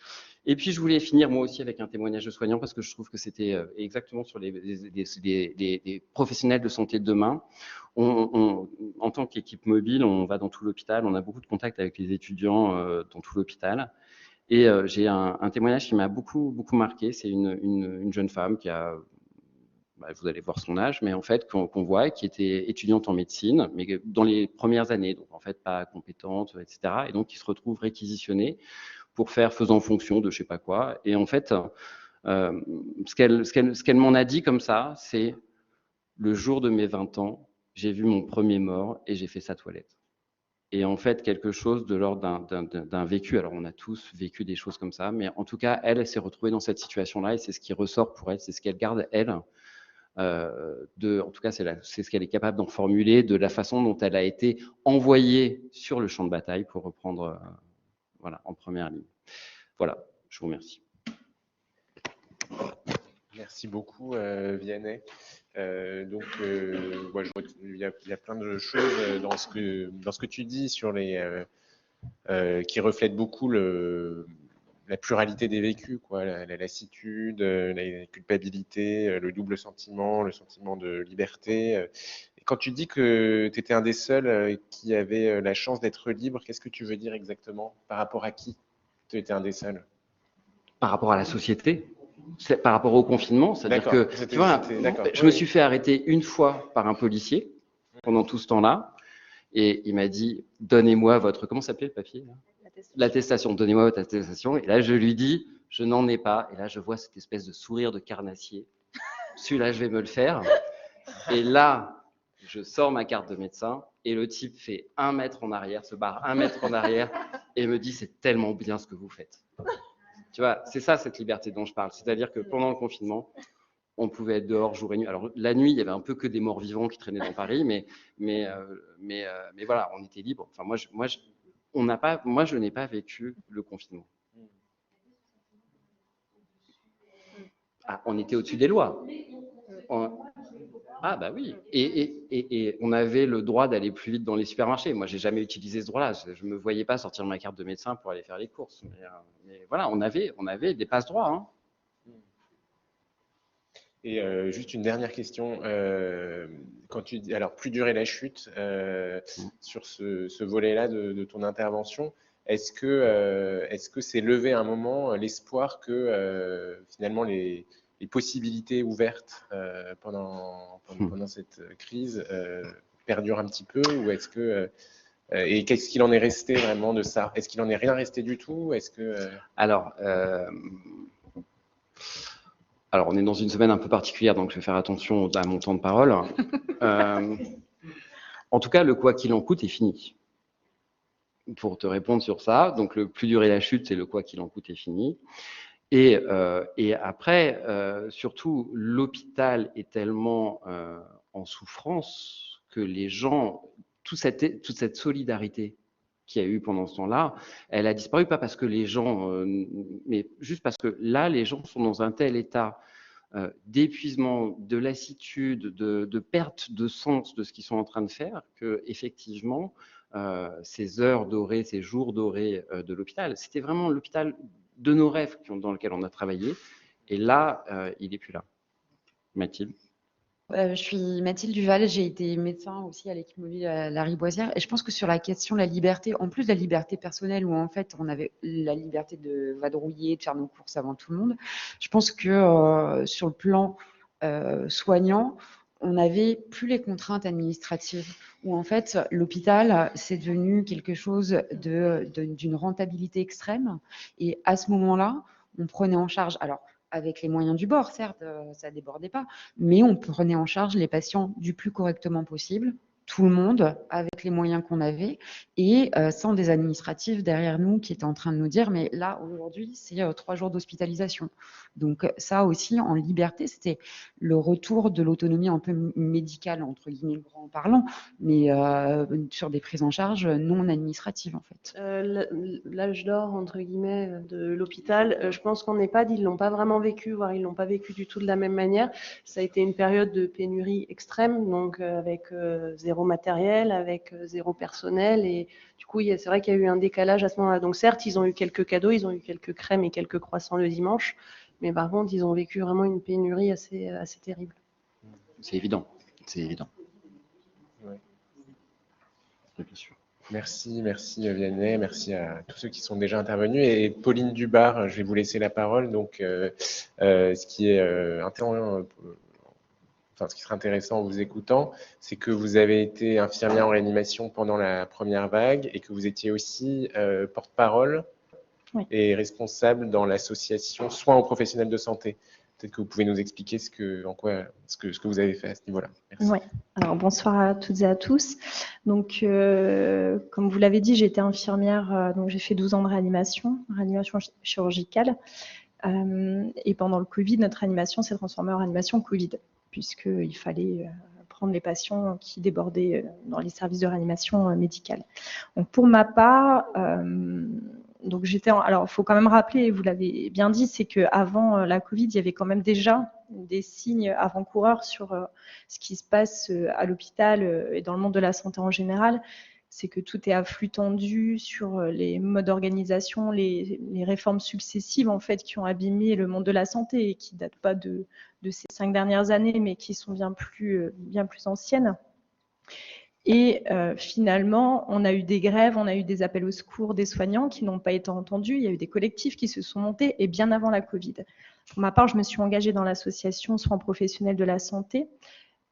Speaker 5: Et puis, je voulais finir moi aussi avec un témoignage de soignant parce que je trouve que c'était exactement sur les professionnels de santé de demain. En tant qu'équipe mobile, on va dans tout l'hôpital, on a beaucoup de contacts avec les étudiants dans tout l'hôpital. Et j'ai un témoignage qui m'a beaucoup marqué. C'est une jeune femme qui a, vous allez voir son âge, mais en fait qu'on voit, qui était étudiante en médecine, mais dans les premières années, donc en fait pas compétente, etc. Et donc qui se retrouve réquisitionnée pour faire faisant fonction de je sais pas quoi. Et en fait, ce qu'elle m'en a dit comme ça, c'est le jour de mes 20 ans, j'ai vu mon premier mort et j'ai fait sa toilette. Et en fait, quelque chose de l'ordre d'un vécu. Alors, on a tous vécu des choses comme ça, mais en tout cas, elle s'est retrouvée dans cette situation-là et c'est ce qui ressort pour elle, c'est ce qu'elle garde, elle. En tout cas, c'est ce qu'elle est capable d'en formuler, de la façon dont elle a été envoyée sur le champ de bataille, pour reprendre voilà, en première ligne. Voilà, je vous remercie.
Speaker 2: Merci beaucoup, Vianney. Il y a plein de choses dans ce que tu dis sur qui reflètent beaucoup la pluralité des vécus, quoi, la lassitude, la culpabilité, le double sentiment, le sentiment de liberté. Et quand tu dis que tu étais un des seuls qui avait la chance d'être libre, qu'est-ce que tu veux dire exactement? Par rapport à qui tu étais un des seuls?
Speaker 5: Par rapport à la société, par rapport au confinement, c'est-à-dire que tu vois, je me suis fait arrêter une fois par un policier pendant tout ce temps-là, et il m'a dit « Donnez-moi votre… » Comment s'appelait le papier? L'attestation. Donnez-moi votre attestation. Et là, je lui dis « Je n'en ai pas. » Et là, je vois cette espèce de sourire de carnassier. Celui-là, je vais me le faire. Et là, je sors ma carte de médecin et le type fait 1 mètre en arrière, se barre 1 mètre en arrière et me dit « C'est tellement bien ce que vous faites. » Tu vois, c'est ça, cette liberté dont je parle. C'est-à-dire que pendant le confinement, on pouvait être dehors jour et nuit. Alors, la nuit, il y avait un peu que des morts vivants qui traînaient dans Paris, mais voilà, on était libre. Enfin, moi, je n'ai pas vécu le confinement. Ah, on était au-dessus des lois. Ah bah oui, et on avait le droit d'aller plus vite dans les supermarchés. Moi, j'ai jamais utilisé ce droit-là. Je me voyais pas sortir ma carte de médecin pour aller faire les courses. Mais voilà, on avait des passe-droits. Hein.
Speaker 2: Et juste une dernière question. Quand tu dis, alors plus durer la chute, sur ce volet-là de ton intervention, est-ce que c'est levé à un moment l'espoir que finalement les possibilités ouvertes pendant cette crise perdurent un petit peu, ou est-ce que et qu'est-ce qu'il en est resté vraiment de ça? Est-ce qu'il en est rien resté du tout? Est-ce que
Speaker 5: Alors, on est dans une semaine un peu particulière, donc je vais faire attention à mon temps de parole. En tout cas, le quoi qu'il en coûte est fini. Pour te répondre sur ça, donc le plus dur est la chute, c'est le quoi qu'il en coûte est fini. Et après, surtout, l'hôpital est tellement en souffrance que les gens, toute cette solidarité qu'il y a eu pendant ce temps-là, elle a disparu, pas parce que les gens, mais juste parce que là, les gens sont dans un tel état d'épuisement, de lassitude, de perte de sens de ce qu'ils sont en train de faire, que effectivement, ces heures dorées, ces jours dorés de l'hôpital, c'était vraiment l'hôpital de nos rêves dans lequel on a travaillé. Et là, il n'est plus là. Mathilde?
Speaker 6: Je suis Mathilde Duval, j'ai été médecin aussi à l'équipe mobile à la Riboisière. Et je pense que sur la question de la liberté, en plus de la liberté personnelle, où en fait on avait la liberté de vadrouiller, de faire nos courses avant tout le monde, je pense que sur le plan soignant, on n'avait plus les contraintes administratives, où en fait l'hôpital, c'est devenu quelque chose d'une rentabilité extrême. Et à ce moment-là, on prenait en charge, alors avec les moyens du bord, certes, ça débordait pas, mais on prenait en charge les patients du plus correctement possible, tout le monde, avec les moyens qu'on avait, et sans des administratifs derrière nous qui étaient en train de nous dire, mais là, aujourd'hui, c'est 3 jours d'hospitalisation. Donc ça aussi, en liberté, c'était le retour de l'autonomie un peu médicale, entre guillemets, grand parlant, mais sur des prises en charge non administratives, en fait.
Speaker 3: L'âge d'or, entre guillemets, de l'hôpital, je pense qu'en EHPAD, ils ne l'ont pas vraiment vécu, voire ils ne l'ont pas vécu du tout de la même manière. Ça a été une période de pénurie extrême, donc avec zéro matériel, avec zéro personnel. Et du coup, c'est vrai qu'il y a eu un décalage à ce moment-là. Donc certes, ils ont eu quelques cadeaux, ils ont eu quelques crèmes et quelques croissants le dimanche. Mais par contre, ils ont vécu vraiment une pénurie assez terrible.
Speaker 5: C'est évident. C'est évident.
Speaker 2: Ouais.
Speaker 5: Bien sûr.
Speaker 2: Merci Vianney, merci à tous ceux qui sont déjà intervenus. Et Pauline Dubar, je vais vous laisser la parole. Donc, ce qui est ce qui sera intéressant en vous écoutant, c'est que vous avez été infirmière en réanimation pendant la première vague et que vous étiez aussi porte-parole et responsable dans l'association Soins aux professionnels de santé. Peut-être que vous pouvez nous expliquer ce que vous avez fait à ce niveau-là. Merci.
Speaker 7: Oui. Alors bonsoir à toutes et à tous. Donc, comme vous l'avez dit, j'ai été infirmière, donc j'ai fait 12 ans de réanimation chirurgicale. Et pendant le Covid, notre réanimation s'est transformée en réanimation Covid, puisqu'il fallait prendre les patients qui débordaient dans les services de réanimation médicale. Donc, pour ma part, donc alors il faut quand même rappeler, vous l'avez bien dit, c'est qu'avant la Covid, il y avait quand même déjà des signes avant-coureurs sur ce qui se passe à l'hôpital et dans le monde de la santé en général. C'est que tout est à flux tendu sur les modes d'organisation, les réformes successives en fait qui ont abîmé le monde de la santé et qui ne datent pas de ces 5 dernières années, mais qui sont bien plus anciennes. Et finalement, on a eu des grèves, on a eu des appels au secours des soignants qui n'ont pas été entendus. Il y a eu des collectifs qui se sont montés, et bien avant la Covid. Pour ma part, je me suis engagée dans l'association Soins professionnels de la santé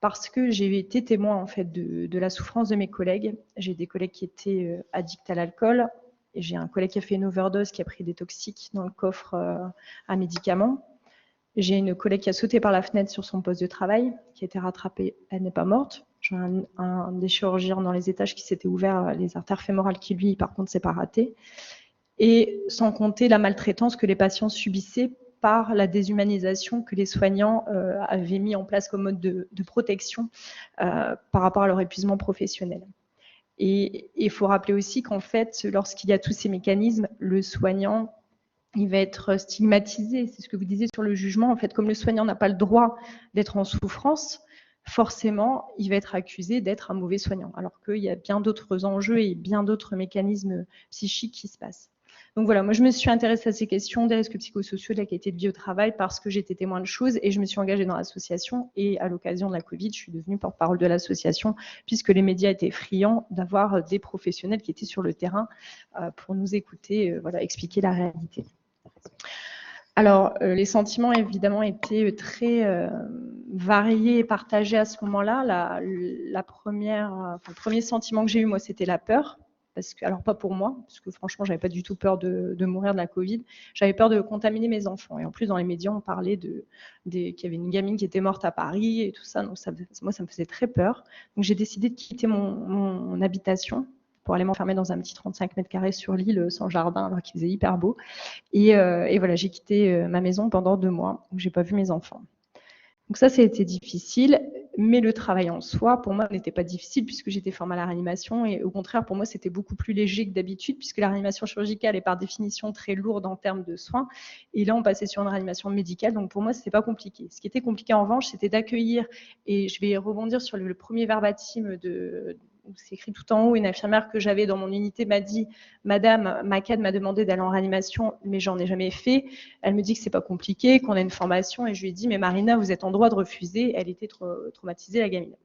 Speaker 7: parce que j'ai été témoin en fait de la souffrance de mes collègues. J'ai des collègues qui étaient addicts à l'alcool, et j'ai un collègue qui a fait une overdose, qui a pris des toxiques dans le coffre à médicaments. J'ai une collègue qui a sauté par la fenêtre sur son poste de travail, qui a été rattrapée, elle n'est pas morte. J'ai un des chirurgiens dans les étages qui s'était ouvert les artères fémorales qui, lui, par contre, s'est pas raté. Et sans compter la maltraitance que les patients subissaient par la déshumanisation que les soignants avaient mis en place comme mode de protection par rapport à leur épuisement professionnel. Et il faut rappeler aussi qu'en fait, lorsqu'il y a tous ces mécanismes, le soignant, il va être stigmatisé. C'est ce que vous disiez sur le jugement. En fait, comme le soignant n'a pas le droit d'être en souffrance, forcément, il va être accusé d'être un mauvais soignant, alors qu'il y a bien d'autres enjeux et bien d'autres mécanismes psychiques qui se passent. Donc voilà, moi je me suis intéressée à ces questions des risques psychosociaux, de la qualité de vie au travail, parce que j'étais témoin de choses et je me suis engagée dans l'association. Et à l'occasion de la Covid, je suis devenue porte-parole de l'association, puisque les médias étaient friands d'avoir des professionnels qui étaient sur le terrain pour nous écouter, expliquer la réalité. Alors, les sentiments, évidemment, étaient très variés et partagés à ce moment-là. Le premier sentiment que j'ai eu, moi, c'était la peur. Alors, pas pour moi, parce que franchement, j'avais pas du tout peur de mourir de la Covid. J'avais peur de contaminer mes enfants. Et en plus, dans les médias, on parlait qu'il y avait une gamine qui était morte à Paris et tout ça. Donc, moi, ça me faisait très peur. Donc, j'ai décidé de quitter mon habitation pour aller m'enfermer dans un petit 35 mètres carrés sur l'île sans jardin alors qu'il faisait hyper beau. Et voilà, j'ai quitté ma maison pendant 2 mois où j'ai pas vu mes enfants. Donc ça a été difficile, mais le travail en soi, pour moi, n'était pas difficile puisque j'étais formée à la réanimation et au contraire, pour moi, c'était beaucoup plus léger que d'habitude puisque la réanimation chirurgicale est par définition très lourde en termes de soins. Et là, on passait sur une réanimation médicale, donc pour moi, c'était pas compliqué. Ce qui était compliqué en revanche, c'était d'accueillir, et je vais rebondir sur le premier verbatim c'est écrit tout en haut, une infirmière que j'avais dans mon unité m'a dit « Madame, ma cadre m'a demandé d'aller en réanimation, mais j'en ai jamais fait. Elle me dit que c'est pas compliqué, qu'on a une formation. » Et je lui ai dit « Mais Marina, vous êtes en droit de refuser. » Elle était traumatisée, la gamine.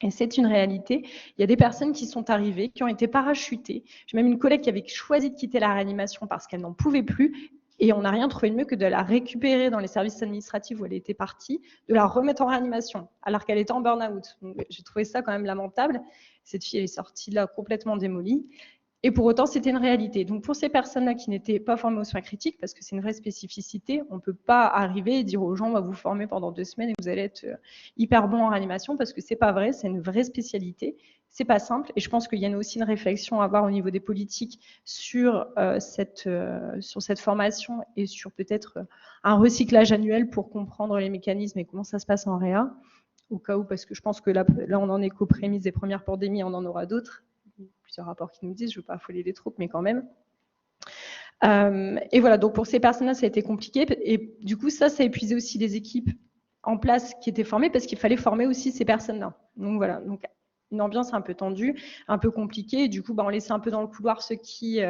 Speaker 7: Et c'est une réalité. Il y a des personnes qui sont arrivées, qui ont été parachutées. J'ai même une collègue qui avait choisi de quitter la réanimation parce qu'elle n'en pouvait plus. Et on n'a rien trouvé de mieux que de la récupérer dans les services administratifs où elle était partie, de la remettre en réanimation, alors qu'elle était en burn-out. J'ai trouvé ça quand même lamentable. Cette fille, elle est sortie là complètement démolie. Et pour autant, c'était une réalité. Donc, pour ces personnes-là qui n'étaient pas formées aux soins critiques, parce que c'est une vraie spécificité, on ne peut pas arriver et dire aux gens, on va vous former pendant 2 semaines et vous allez être hyper bon en réanimation, parce que c'est pas vrai, c'est une vraie spécialité. C'est pas simple. Et je pense qu'il y a aussi une réflexion à avoir au niveau des politiques sur cette formation et sur peut-être un recyclage annuel pour comprendre les mécanismes et comment ça se passe en réa, au cas où, parce que je pense que là on en est qu'aux prémices des premières pandémies, on en aura d'autres. Plusieurs rapports qui nous disent, je ne veux pas affoler les troupes, mais quand même. Et voilà, donc pour ces personnes-là, ça a été compliqué. Et du coup, ça a épuisé aussi les équipes en place qui étaient formées parce qu'il fallait former aussi ces personnes-là. Donc voilà, donc une ambiance un peu tendue, un peu compliquée. Et du coup, on laissait un peu dans le couloir ceux qui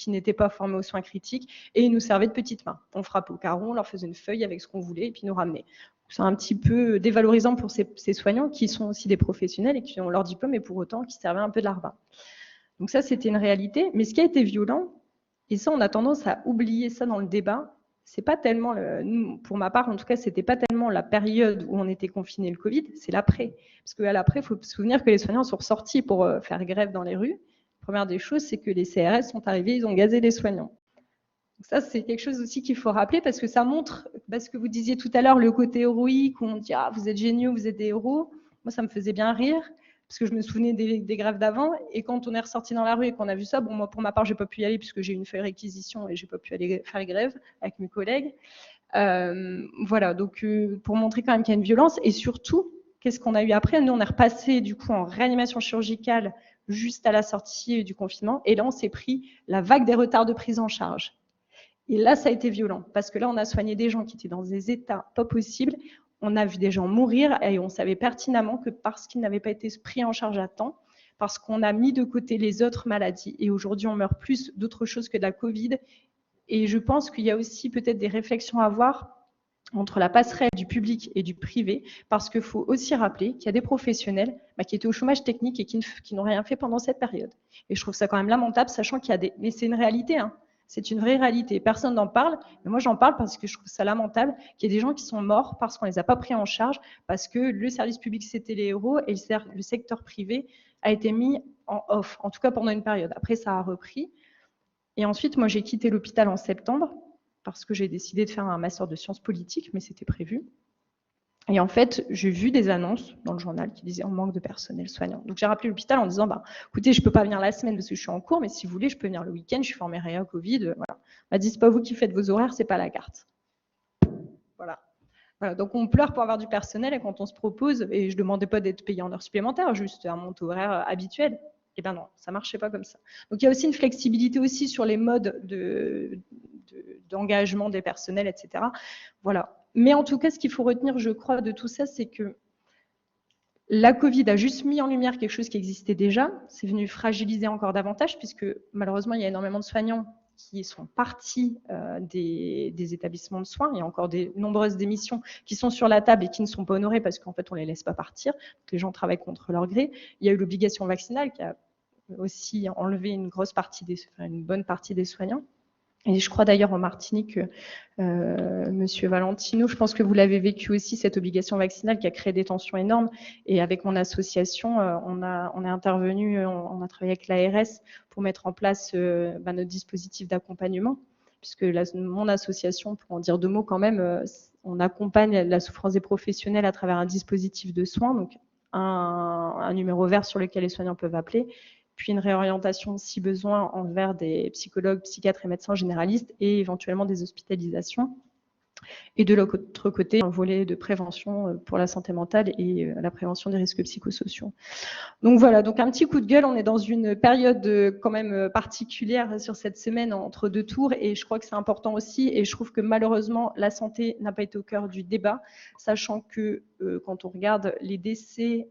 Speaker 7: n'étaient pas formés aux soins critiques et ils nous servaient de petites mains. On frappait au carreau, on leur faisait une feuille avec ce qu'on voulait et puis ils nous ramenaient. C'est un petit peu dévalorisant pour ces soignants qui sont aussi des professionnels et qui ont leur diplôme et pour autant qui servaient un peu de larbin. Donc ça, c'était une réalité. Mais ce qui a été violent, et ça, on a tendance à oublier ça dans le débat, c'est pas tellement, pour ma part en tout cas, c'était pas tellement la période où on était confiné le Covid, c'est l'après. Parce qu'à l'après, il faut se souvenir que les soignants sont ressortis pour faire grève dans les rues. La première des choses, c'est que les CRS sont arrivés, ils ont gazé les soignants. Donc ça, c'est quelque chose aussi qu'il faut rappeler parce que ça montre, parce que vous disiez tout à l'heure, le côté héroïque, où on dit « Ah, vous êtes géniaux, vous êtes des héros ». Moi, ça me faisait bien rire parce que je me souvenais des grèves d'avant. Et quand on est ressorti dans la rue et qu'on a vu ça, bon, moi, pour ma part, j'ai pas pu y aller puisque j'ai eu une feuille réquisition et j'ai pas pu aller faire grève avec mes collègues. Voilà, donc pour montrer quand même qu'il y a une violence. Et surtout, qu'est-ce qu'on a eu après? Nous, on est repassé du coup en réanimation chirurgicale juste à la sortie du confinement. Et là, on s'est pris la vague des retards de prise en charge. Et là, ça a été violent, parce que là, on a soigné des gens qui étaient dans des états pas possibles. On a vu des gens mourir et on savait pertinemment que parce qu'ils n'avaient pas été pris en charge à temps, parce qu'on a mis de côté les autres maladies. Et aujourd'hui, on meurt plus d'autres choses que de la Covid. Et je pense qu'il y a aussi peut-être des réflexions à avoir entre la passerelle du public et du privé, parce qu'il faut aussi rappeler qu'il y a des professionnels qui étaient au chômage technique et qui n'ont rien fait pendant cette période. Et je trouve ça quand même lamentable, sachant qu'il y a des... Mais c'est une réalité, hein. C'est une vraie réalité. Personne n'en parle, mais moi j'en parle parce que je trouve ça lamentable qu'il y ait des gens qui sont morts parce qu'on ne les a pas pris en charge, parce que le service public c'était les héros et le secteur privé a été mis en off, en tout cas pendant une période. Après ça a repris. Et ensuite, moi j'ai quitté l'hôpital en septembre parce que j'ai décidé de faire un master de sciences politiques, mais c'était prévu. Et en fait, j'ai vu des annonces dans le journal qui disaient « on manque de personnel soignant ». Donc j'ai rappelé l'hôpital en disant « écoutez, je ne peux pas venir la semaine parce que je suis en cours, mais si vous voulez, je peux venir le week-end, je suis formée réa Covid. » Voilà. On m'a dit « c'est pas vous qui faites vos horaires, c'est pas la carte ». Voilà. Donc on pleure pour avoir du personnel et quand on se propose, et je ne demandais pas d'être payé en heures supplémentaires, juste un montant horaire habituel. Eh bien non, ça ne marchait pas comme ça. Donc il y a aussi une flexibilité aussi sur les modes d'engagement des personnels, etc. Voilà. Mais en tout cas, ce qu'il faut retenir, je crois, de tout ça, c'est que la Covid a juste mis en lumière quelque chose qui existait déjà. C'est venu fragiliser encore davantage, puisque malheureusement, il y a énormément de soignants qui sont partis des établissements de soins. Il y a encore de nombreuses démissions qui sont sur la table et qui ne sont pas honorées parce qu'en fait, on ne les laisse pas partir. Les gens travaillent contre leur gré. Il y a eu l'obligation vaccinale qui a aussi enlevé une bonne partie des soignants. Et je crois d'ailleurs en Martinique, Monsieur Valentino, je pense que vous l'avez vécu aussi, cette obligation vaccinale qui a créé des tensions énormes. Et avec mon association, on est intervenu, on a travaillé avec l'ARS pour mettre en place notre dispositif d'accompagnement, puisque mon association, pour en dire 2 mots quand même, on accompagne la souffrance des professionnels à travers un dispositif de soins, donc un numéro vert sur lequel les soignants peuvent appeler, puis une réorientation si besoin envers des psychologues, psychiatres et médecins généralistes et éventuellement des hospitalisations. Et de l'autre côté, un volet de prévention pour la santé mentale et la prévention des risques psychosociaux. Donc voilà, donc un petit coup de gueule, on est dans une période quand même particulière sur cette semaine entre deux tours et je crois que c'est important aussi et je trouve que malheureusement la santé n'a pas été au cœur du débat, sachant que quand on regarde les décès,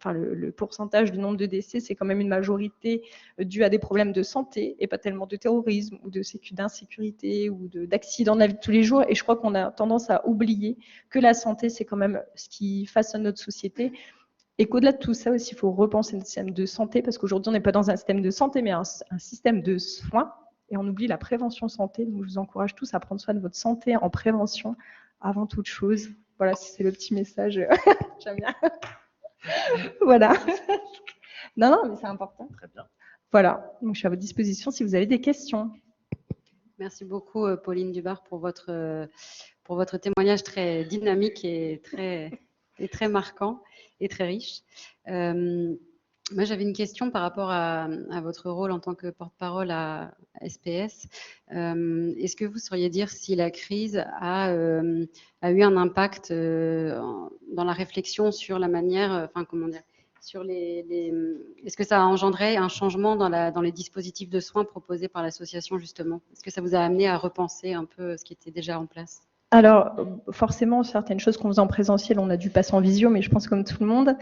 Speaker 7: le pourcentage du nombre de décès, c'est quand même une majorité due à des problèmes de santé et pas tellement de terrorisme ou d'insécurité ou d'accidents de la vie de tous les jours. Et je crois qu'on a tendance à oublier que la santé, c'est quand même ce qui façonne notre société. Et qu'au-delà de tout ça aussi, il faut repenser notre système de santé parce qu'aujourd'hui, on n'est pas dans un système de santé, mais un système de soins. Et on oublie la prévention santé. Donc, je vous encourage tous à prendre soin de votre santé en prévention avant toute chose. Voilà, c'est le petit message. J'aime bien. Voilà. Non, mais c'est important. Très bien. Voilà. Donc, je suis à votre disposition si vous avez des questions.
Speaker 8: Merci beaucoup, Pauline Dubar, pour votre témoignage très dynamique et très marquant et très riche. Moi, j'avais une question par rapport à votre rôle en tant que porte-parole à SPS. Est-ce que vous sauriez dire si la crise a eu un impact dans la réflexion sur la manière, est-ce que ça a engendré un changement dans les dispositifs de soins proposés par l'association, justement? Est-ce que ça vous a amené à repenser un peu ce qui était déjà en place?
Speaker 7: Alors, forcément, certaines choses qu'on faisait en présentiel, on a dû passer en visio, mais je pense comme tout le monde.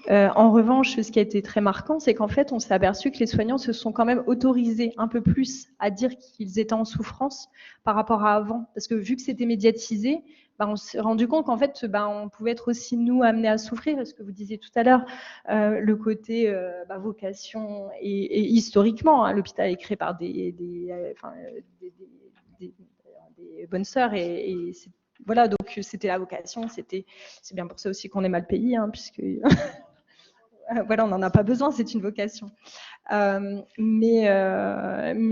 Speaker 7: En revanche, ce qui a été très marquant, c'est qu'en fait, on s'est aperçu que les soignants se sont quand même autorisés un peu plus à dire qu'ils étaient en souffrance par rapport à avant. Parce que vu que c'était médiatisé, on s'est rendu compte qu'en fait, on pouvait être aussi, nous, amenés à souffrir. Ce que vous disiez tout à l'heure, le côté vocation et historiquement, l'hôpital est créé par des bonnes sœurs et voilà, donc c'était la vocation, c'est bien pour ça aussi qu'on est mal payé, puisque voilà, on n'en a pas besoin, c'est une vocation. Mais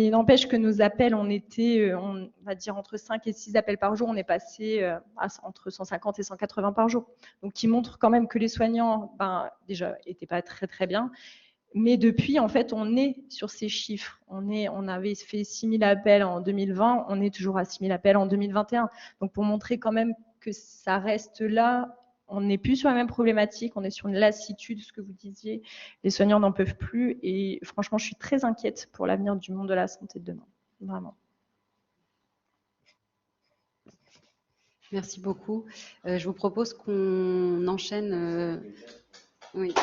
Speaker 7: n'empêche que nos appels, on était, on va dire, entre 5 et 6 appels par jour, on est passé à entre 150 et 180 par jour. Donc, qui montre quand même que les soignants, déjà, n'étaient pas très, très bien. Mais depuis, en fait, on est sur ces chiffres. On avait fait 6 000 appels en 2020, on est toujours à 6 000 appels en 2021. Donc, pour montrer quand même que ça reste là, on n'est plus sur la même problématique, on est sur une lassitude, ce que vous disiez. Les soignants n'en peuvent plus. Et franchement, je suis très inquiète pour l'avenir du monde de la santé de demain. Vraiment.
Speaker 8: Merci beaucoup. Je vous propose qu'on enchaîne. Oui.